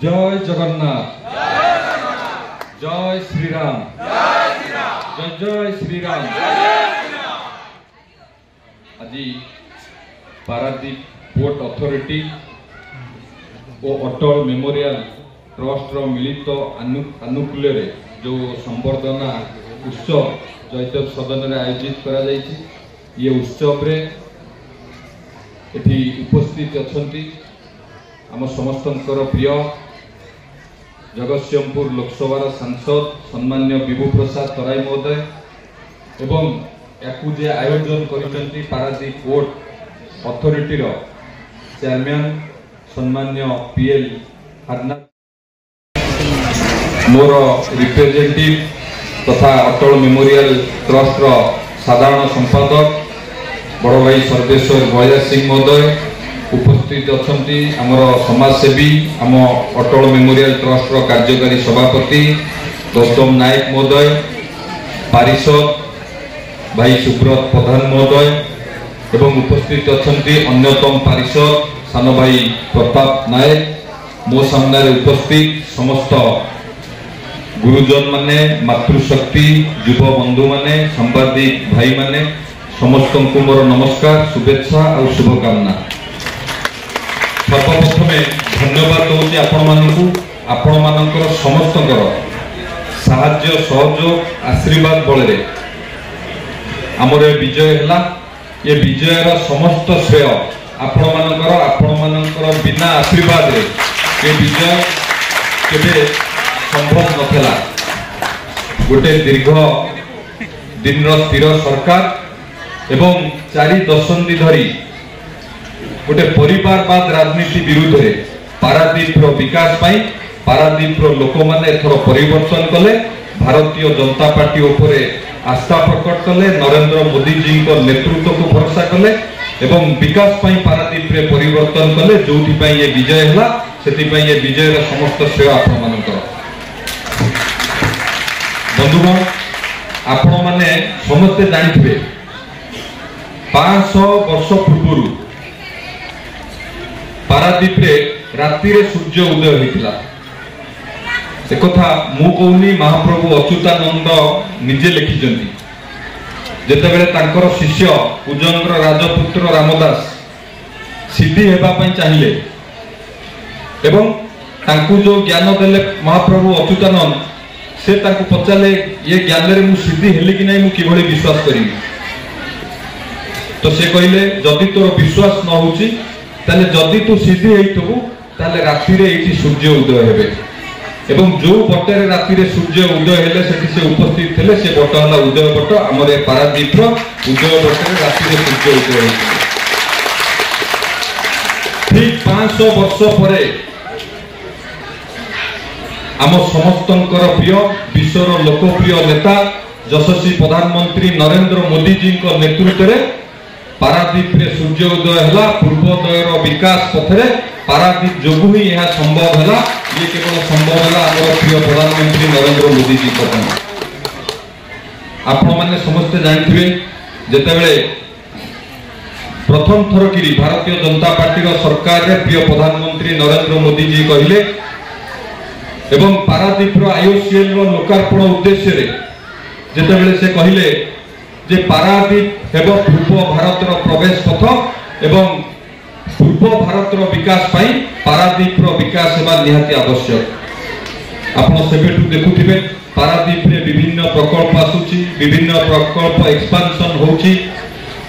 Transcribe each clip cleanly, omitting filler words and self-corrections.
जय जगन्नाथ जय श्री राम जय जय श्री राम। आज पारादीप पोर्ट अथॉरिटी और अटल मेमोरियल ट्रस्ट मिलित आनुकूल्य जो संबर्धना उत्सव जयदेव सदन में आयोजित करा जायछि। ये उत्सव रे एठी उपस्थित अछंती आम समस्तंकर प्रिय जगतसिंहपुर लोकसभा सांसद सम्मान्य विभू प्रसाद तराई महोदय एवं याकू जे आयोजन करिसेंती पारादीप पोर्ट अथॉरिटी रो चेयरमैन सम्मान्य पीएल हरनाथ मोर रिप्रेजेंटेटिव तथा अटल मेमोरियल ट्रस्ट रो साधारण संपादक बड़ भाई सर्वेश्वर भैया सिंह महोदय उपस्थित अछंती। आमर समाजसेवी आम अटल मेमोरियल ट्रस्ट रो कार्यकारी सभापति गौतम नायक महोदय, पारिषद भाई सुब्रत प्रधान महोदय एवं उपस्थित अछंती अन्यतम पारिषद सान भाई प्रताप नायक, मो सामने उपस्थित समस्त गुरुजन माने, मातृशक्ति युव बंधु माने, सांबादिक भाई माने समस्त को मोर नमस्कार, शुभेच्छा और शुभकामना। सर्वप्रथम धन्यवाद दूसरी आपण मानकर समस्त साहाय्य सहयोग आशीर्वाद बल आमर विजय है। ये विजयर समस्त श्रेय आपण मानकर बिना आशीर्वाद रे ये विजय केबे संभव नथला। गोटे दीर्घ दिन स्थिर सरकार एवं 4 दशंधि धरी गोटे परिवारवाद राजनीति विरुद्ध रे पारादीप रो विकास पाई पारादीप रो लोक माने एथर परिवर्तन कले, भारतीय जनता पार्टी उपरे आस्था प्रकट कले, नरेंद्र मोदी जी को नेतृत्व को भरोसा कले एवं विकास पाई पारादीप रे परिवर्तन कले। जोथि पाई ये विजय हला सेति पाई ये विजय रो समस्त श्रेय आपण मानकर। बंधुगण आपण माने समस्त जानिथिबे 500 वर्ष पूर्व पारादीप रे राति रे सूर्य उदय होइतिला। से कथा मु कहूनी, महाप्रभु अच्युतानंद निजे लिखिजंती। जेतेबेले तांकर शिष्य उजंगर राजपुत्र रामदास सिद्धि हेबा पई चाहिए एवं तांकु जो ज्ञान देले महाप्रभु अच्युतानंद से तांकु पचाले ये ज्ञान रे मु सिद्धि हेली कि नै, मु किभଳି विश्वास करिमि। तो से कहले जदि तोर विश्वास न होची ताले जदि तू सिद्धि हेइतबु ताले राति रे एठी सूर्य उदय हेबे एवं जो बटे रे राति रे सूर्य उदय हेले सेठी से उपस्थित थिले से बट हला उदय बट हमरे पारादीप रो उदय बटे रे राति रे सूर्य उदय हेइतबु। ठीक 500 वर्ष परे आम समस्तंकर प्रिय विश्वर लोकप्रिय नेता यशस्वी प्रधानमंत्री नरेंद्र मोदी जी को नेतृत्व रे पारादीप रे सूर्य उदय हला। पूर्वोदय रो विकास पथरे पारादीप जोगु ही यह संभव हला। ये केवल संभव हला हमर प्रिय प्रधानमंत्री नरेंद्र मोदी जी को। आपण माने समस्त जानथिबे जेतेबेले प्रथम थर किरी भारतीय जनता पार्टी रो सरकार रे प्रिय प्रधानमंत्री नरेंद्र मोदी जी कहिले एवं पारादीप रो आईओसीएल रो लोकार्पण उद्देश्य रे जेतेबेले से कहिले जे पारादीप हेबो पूर्व भारत रो प्रवेश पथ एवं पूर्व भारत रो विकास पाई पारादीप रो विकास हेबा निहाती आवश्यक। आपण सेबेटू देखुथिबे पारादीप रे विभिन्न प्रकल्प आसुची, विभिन्न प्रकल्प एक्सपांशन होउची,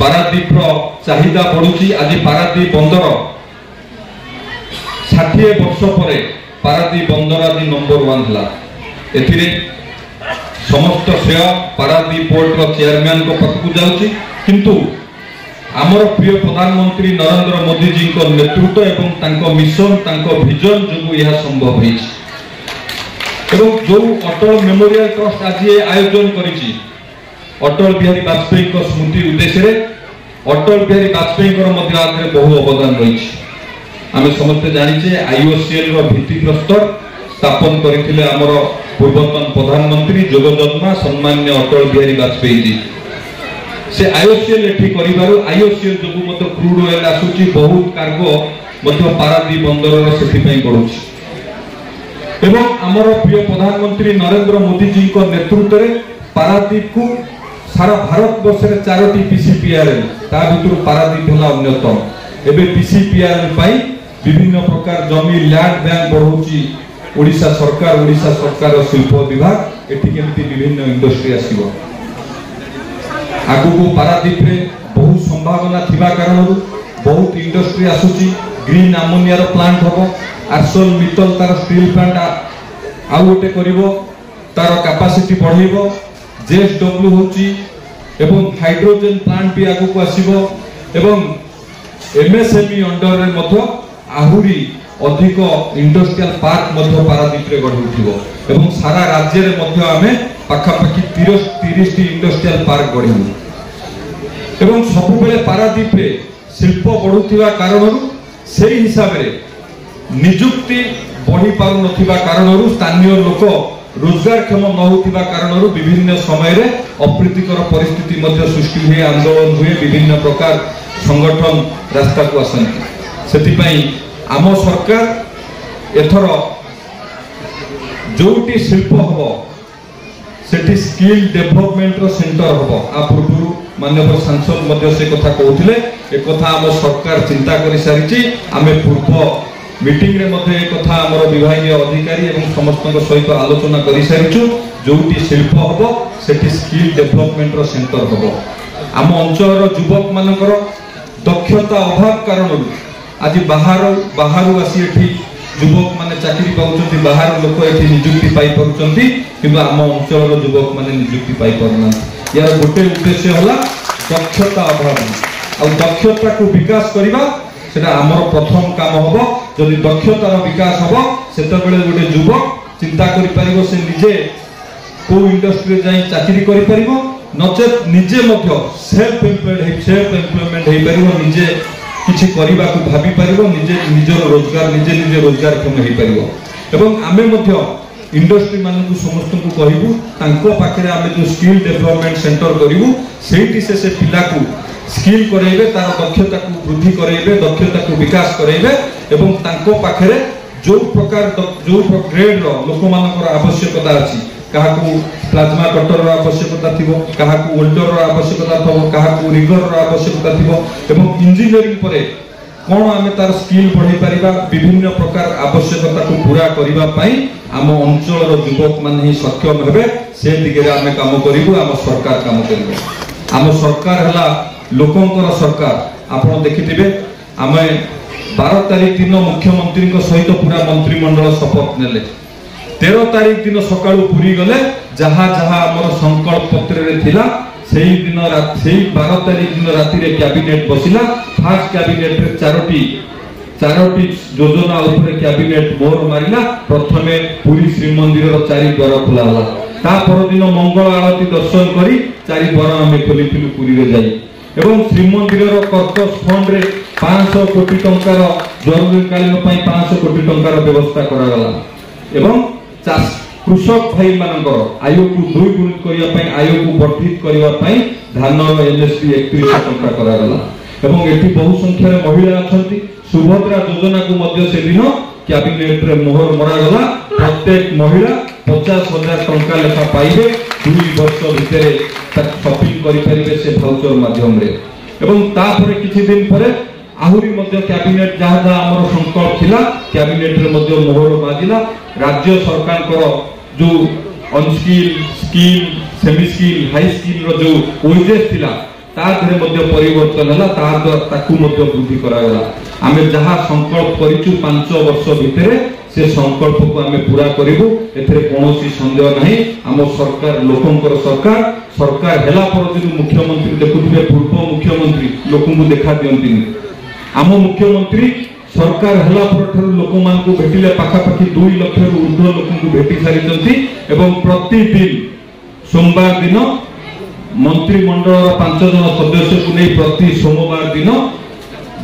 पारादीप रो चाहिदा बढ़ुची। आज पारादीप बंदर 60 वर्ष परे पारादीप बंदर आज नंबर 1 हला। एथिरे समस्त श्रेय पारादीप पोर्ट रो चेयरमैन को पाखकु जाउची, किंतु आमर प्रिय प्रधानमंत्री नरेंद्र मोदी जी को नेतृत्व एवं तांको मिशन तांको विजन जो यह संभव होइछि। एवं जो अटल मेमोरियल ट्रस्ट आज आयोजन करिछि अटल बिहारी वाजपेयी को स्मृति उद्देश्य रे अटल बिहारी वाजपेयी को मध्य आदरे बहु अवदान रहिछि। आमे समस्त जानिछे आईओसीएल रो भित्ति प्रस्तर स्थापन करिथिले हमर पूर्वतन प्रधानमंत्री जोगजन्मा सम्मान्य अटल बिहारी वाजपेयी जी। से आईओसीएल एठी करिबारु आईओसीएल जो मत क्रूड ऑयल आसुची बहुत कार्गो मध्य पारादीप बंदर सेठी पई पडुची एवं आमर प्रिय प्रधानमंत्री नरेंद्र मोदी जी को नेतृत्व में पारादीप को सारा भारत वर्ष में 4टी पीसीपीआरएल ता भितर पारादीप है अन्यतम। एवं पीसीपीआरएल विभिन्न प्रकार जमी लैंड बैंक बढ़ाऊँगी ओडिशा सरकार शिल्प विभाग एटी केमती विभिन्न इंडस्ट्री आसीबो आगु को पारादीप रे बहुत संभावना थिबा कारण बहुत इंडस्ट्री आसुची ग्रीन अमोनिया रो प्लांट होबो आर्सल मित्तल तार स्टील प्लांट आउ गोटे करिवो तार कैपेसिटी बढ़ाइबो जेएसडब्ल्यू होची एवं हाइड्रोजन प्लांट भी आगु को आसीबो एवं एमएसएमई अंडर रे मध्य आहुरी अधिक इंडस्ट्रियल पार्क मध्य पारादीप रे गढि उठिबो एवं सारा राज्य रे मध्य आमे पाखापाखि 30 टी इंडस्ट्रियल पार्क गढिबो एवं सब बेले पारादीप रे शिल्प बढ़ुथिबा कारणरू से हिसाब रे नियुक्ति बढ़ी पारु नथिबा कारणरू स्थानीय लोक रोजगार क्षम न होथिबा कारणरू विभिन्न समय रे अप्रीतिकर परिस्थिति मध्य सृष्टि हुए आंदोलन हुए विभिन्न प्रकार संगठन रास्ता को आसंती सेति पई आम सरकार एथर जोटी शिल्प हबो सेठी स्किल डेवलपमेंट रो सेंटर हबो आ पूर्व माननीय सांसद मध्य से कथा कहउथिले ए कथा आम सरकार चिंता करि सारिछि आमे पूर्व मीटिंग रे मध्य ए कथा हमर विभागीय अधिकारी एवं समस्त सहित आलोचना करि सारिछु जोटी शिल्प हबो सेठी स्किल डेवलपमेंट रो सेंटर हबो आम अंचल रो युवक मानकर दक्षता अभाव कारण आज बाहर आसी एठी युवक माने चाकरी पाउछन्ती बाहर लोक एठी नियुक्ति पाई परुछन्ती किंतु आम अंचल रो युवक माने नियुक्ति पाई परना यार गोटे उद्देश्य होला दक्षता अभाव आ दक्षता को विकास करिबा सेटा हमर प्रथम काम हबो जदि दक्षतार विकास हबो सेते बेले गोटे युवक चिंता करि परिबो से निजे को इंडस्ट्री जाई चाकरी करि परिबो नचेत निजे मध्य सेल्फ एम्प्लॉयमेंट हे परिबो निजे किछि करिबा को भाबी परिबो निजे निजर रोजगार क्षम हे परिबो एवं आमे मध्य इंडस्ट्री मान को समस्त को कहबू तांको पाखरे आमे जो स्किल डेवलपमेंट सेंटर करिवु सेठी से पिला को स्किल करेबे तार दक्षता को वृद्धि करेबे दक्षता को विकास करेबे एवं तांको पाखरे जो प्रकार जो ग्रेड रो लोक मानकर आवश्यकता अछि कहा को प्लाज्मा कटर रो आवश्यकता थिबो कहा को वेल्डर रो आवश्यकता थिबो कहा को रिगर रो आवश्यकता थिबो एवं इंजीनियरिंग परे कोन आमे तार स्किल बढ़ाई परिबा विभिन्न प्रकार आवश्यकता को पूरा करिबा पई आम अंचल रो युवक मान ही सक्षम हेबे से दिगरे आमे काम करिबु आम सरकार काम करिबो आम सरकार हला लोकंकर सरकार आपण देखिथिबे आमे 12 तारिख दिन मुख्यमंत्री को सहित पूरा मंत्रिमंडल शपथ नेले 13 तारिख दिन सकाळु पुरी गले जहा जहा हमर संकल्प पत्र रे थिला सेही दिन रात सेही 12 तारिख दिन राति रे कैबिनेट बसिला फर्स्ट कैबिनेट रे चारोटी योजना ऊपर कैबिनेट मोहर मारिला प्रथमे पुरी श्री मंदिर रो चारि द्वार खुला हला ता पर दिन मंगल आरती दर्शन करी चारि द्वार हमें खोलिथिलु पुरी रे जाई एवं श्री मंदिर रो कर्कश फंड रे 500 कोटी टंकार जरूरीकालीन पई 500 कोटी टंकार व्यवस्था करा गला एवं कृषक भाई मानकर आय को 2 गुण करिया पई आय को वर्धित करिया पई धान एमएसपी 31 टंका करा गला एवं एठी बहु संख्या रे महिला अछंती सुभद्रा योजना को मध्य से दिन कैबिनेट रे मोहर मरा गला प्रत्येक महिला 50,000 टंका लेखा पाइबे 2 वर्ष भितरे शॉपिंग करि परिबे से भाउचर माध्यम रे एवं तापर किछि दिन परे आहुरी मध्य कैबिनेट जहा जहा हमर संकल्प थिला कैबिनेट रे मध्य मोहर बाजिला राज्य सरकार को जो unskill skill semi skill high skill रो जो वेजेस थिला ता धरे मध्य परिवर्तन हला ता ताकू मध्य वृद्धि करा गला आमे जहा संकल्प करिचु 5 वर्ष भितरे से संकल्प को आमे पूरा करिवु एथरे कोनोसी संदेह नाही हम सरकार लोकंकर सरकार हेला पर दिन मुख्यमंत्री देखुथिबे पूर्व मुख्यमंत्री लोकंकु देखा दियंतिनी आम मुख्यमंत्री सरकार हेला पर लोक मान को भेटिले पाखापाखि 2 लाख रु ऊर्ध्व लोक को भेटी सारिचंती एवं प्रतिदिन सोमवार दिन मंत्रिमंडल 5 जन सदस्य को नहीं प्रति सोमवार दिन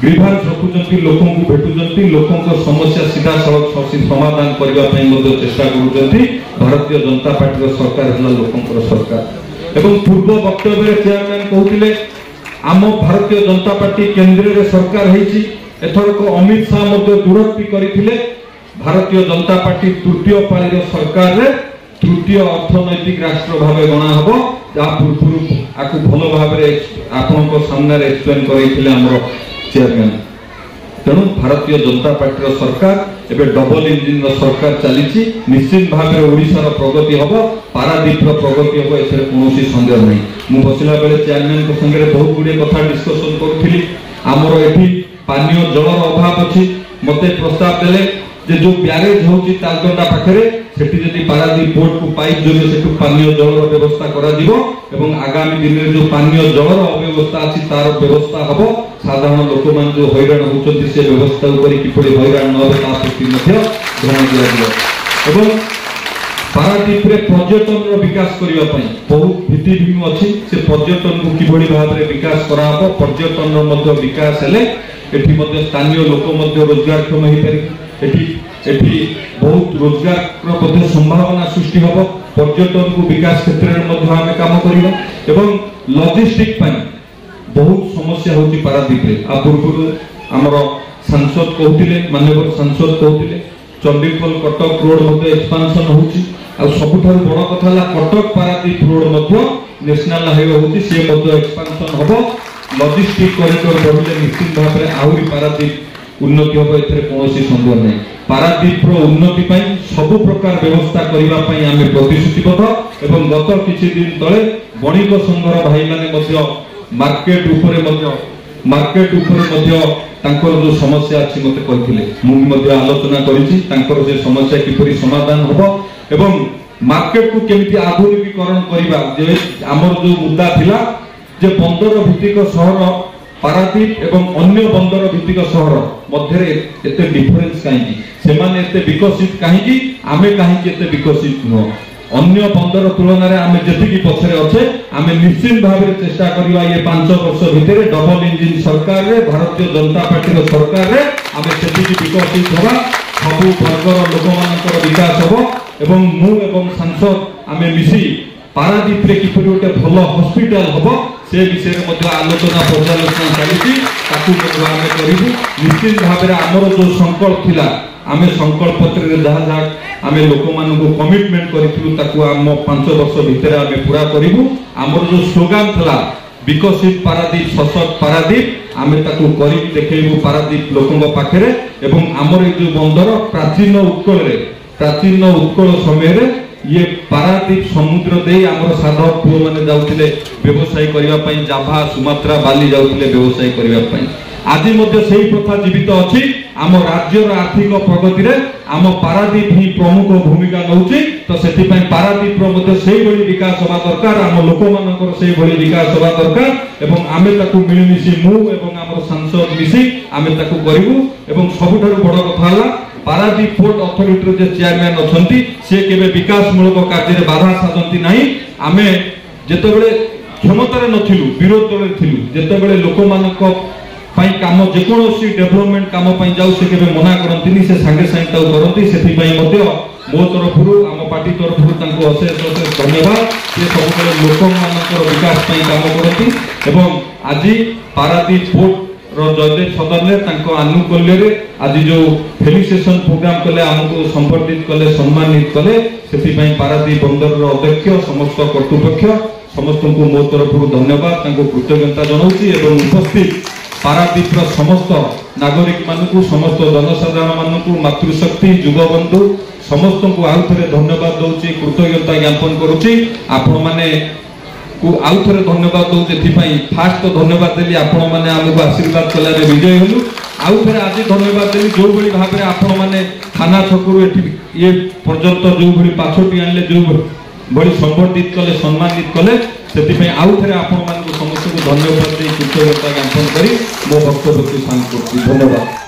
ग्रीभांस रखुचंती लोकों को भेटुचंती लोकों को समस्या सीधा सड़क समाधान करबा पई मदद चेष्टा करूचंती भारतीय जनता पार्टी सरकार हला लोकंकर सरकार एवं पूर्व वक्तव्य चेयरमैन कहउतिले आम भारतीय जनता पार्टी केंद्र रे सरकार हेची एथर को अमित शाह मध्य दूरत्व करिथिले भारतीय जनता पार्टी तृतीय पाळीर सरकार रे तृतीय अर्थनैतिक राष्ट्र भाव गणा हम जहाँ पूर्व आपको भल भाव आपण सामने एक्सप्लेन कर चेयरमैन। तेणु भारतीय जनता पार्टी सरकार एबे डबल इंजिन सरकार चली निश्चित भाव ओडिशार प्रगति हम पारादीप प्रगति हम ए कौन सन्देह नहीं। मुझे बसला बेले चेयरमैन संगे बहुत गुड़े कथा डिस्कसन करी आमर एटी पानीय जलर अभाव अच्छी मत प्रस्ताव देले जे जो ब्यारेज होची तालदंडा पाखरे सेठी जदि पारादीप बोर्ड को पाइप जोगे सेठु पानीय जलर व्यवस्था करा दिबो एवं आगामी दिन में जो पानीय जलर अव्यवस्था अछि तार व्यवस्था हबो। साधारण लोक मान जो हैरान होचंती से व्यवस्था ऊपर किपरि हैरान न होबे ता प्रति मध्ये ध्यान दिया दिबो एवं पारादीप रे पर्यटन रो विकास करिवा पई बहुत भित्तिभूमि अछि से पर्यटन को किभଳି भाबरे विकास करा हबो। पर्यटन रो मध्ये विकास हेले एठी मध्ये स्थानीय लोक मध्ये रोजगारक्षम हेइ पारि एठी बहुत रोजगार संभावना सृष्टि हम। पर्यटन को विकास क्षेत्र में आम काम करवा एवं लॉजिस्टिक बहुत समस्या होती पारादीप रे। आ पूर्व आमर सांसद कहते माननीय सांसद कहते चंडीखोल कटक रोड मध्य एक्सपांशन होची आ सबुठारु बड़ कथा ला Cuttack Paradip road national highway होती से एक्सपांशन हम। लॉजिस्टिक कॉरिडोर बढ़ले निश्चित भाव में आहरी पारादीप उन्नति हम ए कौन संदेह नहीं। पारादीप उन्नति सबु प्रकार व्यवस्था करने आम प्रतिश्रुतिबद्ध एवं गत किछि दिन तले बणिक संघर भाई माने मार्केट जो समस्या अच्छी मत कहते मुझे आलोचना कर समस्या किपरि समाधान हम एवं मार्केट को केमिति आधुनिकीकरण करबा जे हमर जो मुद्दा थिला जे बंदर भित्तिक सहर पारादीप एवं अन्य बंदर भित्तिक सहर मध्य एते डिफरेंस कहीं से माने एते विकसित कहीं आमे कहीं एते विकसित नुह अन्य बंदर तुलन में आम जी पछरे अच्छे आम निश्चित भाव में चेष्टा करवा ये 5 वर्ष भितर डबल इंजिन सरकार रे भारतीय जनता पार्टी सरकार रे आम से विकसित हवा सबु वर्गर लोक मान विकास हम एवं मु एवं सांसद आम मिसी पारादीप रे किपरि गोटे भल हॉस्पिटल हम से विषय में आलोचना पर्यालोचना चली आम करूँ। निश्चित भाव में आमर जो संकल्प थिला आमे संकल्प पत्र जहाँ जहाँ आम लोक मान कमिटमेंट करूँ आम 5 वर्ष भितर आम पूरा करूँ। आमर जो स्लोगान था विकसित पारादीप सशक्त पारादीप आम कर देखू पारादीप लोकों पाखे एवं आमर जो बंदर प्राचीन उत्कल समय ये पारादीप समुद्र दे आमर साधक पुओ मैंने जाउथिले व्यवसाय करने जाभा सुमात्रा बाली जाउथिले व्यवसाय करने आज से प्रथा जीवित अच्छी आम राज्यर आर्थिक प्रगति रे आम पारादीप ही प्रमुख भूमिका नौची तो से पारादीप से विकास हवा दरकार आम लोक मान विकास हवा दरकार एवं आम मिलमिशी मु एवं आम सांसद मिसी आम करूँ एवं सबुठारु बड़ कथा पारादीप पोर्ट अथॉरिटी जो चेयरमैन अच्छी से केबे विकासमूलक कार्य बाधा साधती ना। आम जितेबले क्षमतार नथिलु विरोध दल थिलु जितेबले लोक मानक काम जेकोसी डेभलपमेंट काम जाऊ से केबे मना करंतिनी से संगे संगे करंती से मो तरफ आम पार्टी तरफ अशेष अशेष धन्यवाद ये सब लोक मान विकास काम करती एवं आज पारादीप पोर्ट जयदेव सदन में आनुकूल्य आज जो फेलिसिटेशन प्रोग्राम कले आमको संबर्धित कले सम्मानित कले से पारादीप बंदर अध्यक्ष समस्त कर्तृपक्ष समस्त को मो तरफ धन्यवाद कृतज्ञता जनाऊँगी एवं उपस्थित पारादीप समस्त नागरिक मानू समस्त जनसाधारण मानू मातृशक्ति युगबंधु समस्त को आउ थे धन्यवाद दूसरी कृतज्ञता ज्ञापन करुच्ची आपण मैंने आउ थे धन्यवाद दूसरी फास्ट तो धन्यवाद देली आपण मैंने आमको आशीर्वाद कले विजय हलु आउ थे आज धन्यवाद देली जो भाई भाव में आपण मैंने थाना छकु ये पर्यंत जो भाई पाछटी आनले जो भाई संबर्धित कले सम्मानित कले से आउ थे आपण मान समस्त को धन्यवाद कृतज्ञता ज्ञापन कर मो वक्तव्य शांत कर धन्यवाद।